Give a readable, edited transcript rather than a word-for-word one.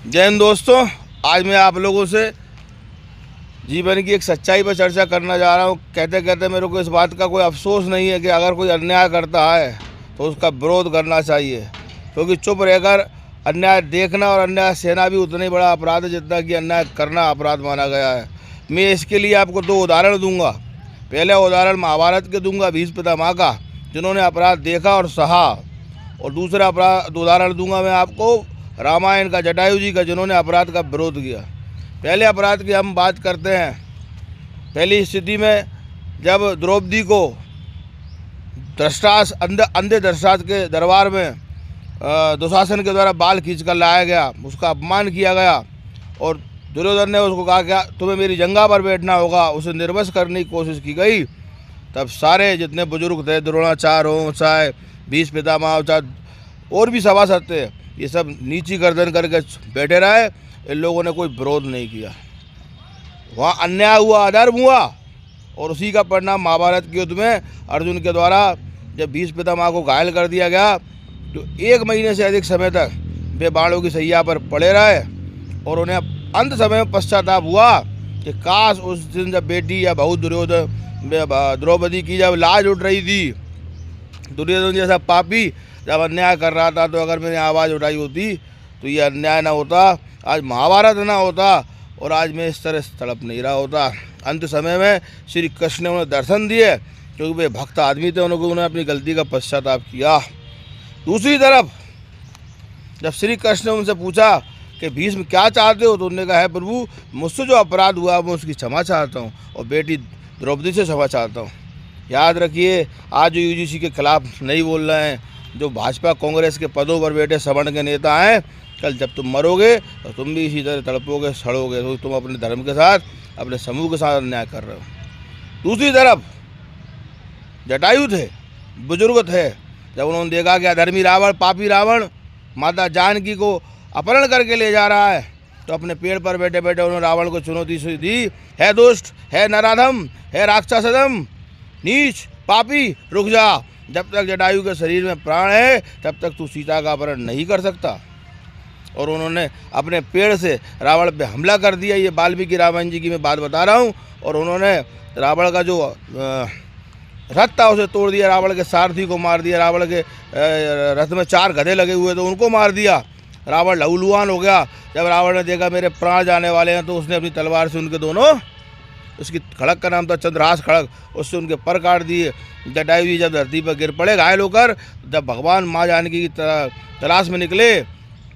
जय हिंद दोस्तों। आज मैं आप लोगों से जीवन की एक सच्चाई पर चर्चा करना जा रहा हूँ। कहते कहते मेरे को इस बात का कोई अफसोस नहीं है कि अगर कोई अन्याय करता है तो उसका विरोध करना चाहिए, क्योंकि चुप रहकर अन्याय देखना और अन्याय सहना भी उतना ही बड़ा अपराध है जितना कि अन्याय करना अपराध माना गया है। मैं इसके लिए आपको दो उदाहरण दूंगा। पहला उदाहरण महाभारत के दूंगा, भीष्म पितामह का, जिन्होंने अपराध देखा और सहा। और दूसरा उदाहरण दूंगा मैं आपको रामायण का, जटायु जी का, जिन्होंने अपराध का विरोध किया। पहले अपराध की हम बात करते हैं। पहली स्थिति में जब द्रौपदी को अंधे धृतराष्ट्र के दरबार में दुशासन के द्वारा बाल खींचकर लाया गया, उसका अपमान किया गया और दुर्योधन ने उसको कहा क्या तुम्हें मेरी जंगा पर बैठना होगा, उसे निर्वस करने की कोशिश की गई। तब सारे जितने बुजुर्ग थे, द्रोणाचार्य हो, चाहे भीष्म पितामह हो, चाहे और भी सभासद थे, ये सब नीची गर्दन करके बैठे रहे। इन लोगों ने कोई विरोध नहीं किया। वहाँ अन्याय हुआ, अधर्म हुआ और उसी का परिणाम महाभारत के युद्ध में अर्जुन के द्वारा जब भीष्म पितामह को घायल कर दिया गया तो 1 महीने से अधिक समय तक वे बाणों की सैया पर पड़े रहे और उन्हें अंत समय में पश्चाताप हुआ कि काश उस दिन जब बेटी या बहू द्रौपदी की जब लाज उठ रही थी, दुर्योधन जैसा पापी जब अन्याय कर रहा था, तो अगर मैंने आवाज़ उठाई होती तो ये अन्याय ना होता, आज महाभारत ना होता और आज मैं इस तरह तड़प नहीं रहा होता। अंत समय में श्री कृष्ण ने उन्हें दर्शन दिए क्योंकि वे भक्त आदमी थे, उन्होंने अपनी गलती का पश्चाताप किया। दूसरी तरफ जब श्री कृष्ण ने उनसे पूछा कि भीष्म क्या चाहते हो, तो उन्होंने कहा है प्रभु, मुझसे जो अपराध हुआ मैं उसकी क्षमा चाहता हूँ और बेटी द्रौपदी से क्षमा चाहता हूँ। याद रखिए, आज जो यूजीसी के खिलाफ नहीं बोल रहे हैं, जो भाजपा कांग्रेस के पदों पर बैठे सवर्ण के नेता हैं, कल जब तुम मरोगे तो तुम भी इसी तरह तड़पोगे, सड़ोगे, तो तुम अपने धर्म के साथ, अपने समूह के साथ अन्याय कर रहे हो। दूसरी तरफ जटायु थे, बुजुर्ग थे, जब उन्होंने देखा कि अधर्मी रावण, पापी रावण माता जानकी को अपहरण करके ले जा रहा है, तो अपने पेड़ पर बैठे बैठे उन्होंने रावण को चुनौती दी, है दुष्ट, है नराधम, है राक्षसधम, नीच, पापी, रुक जा। जब तक जटायु के शरीर में प्राण है तब तक तू सीता का अपहरण नहीं कर सकता। और उन्होंने अपने पेड़ से रावण पे हमला कर दिया। ये वाल्मीकि रामायण जी की मैं बात बता रहा हूँ। और उन्होंने रावण का जो रथ था उसे तोड़ दिया, रावण के सारथी को मार दिया, रावण के रथ में 4 गधे लगे हुए थे उनको मार दिया। रावण लहूलुहान हो गया। जब रावण ने देखा मेरे प्राण जाने वाले हैं, तो उसने अपनी तलवार से उनके दोनों, उसकी खड़ग का नाम था चंद्रहास खड़ग, उससे उनके पर काट दिए। जटायु जी जब धरती पर गिर पड़े घायल होकर, जब भगवान माँ जानकी की तलाश में निकले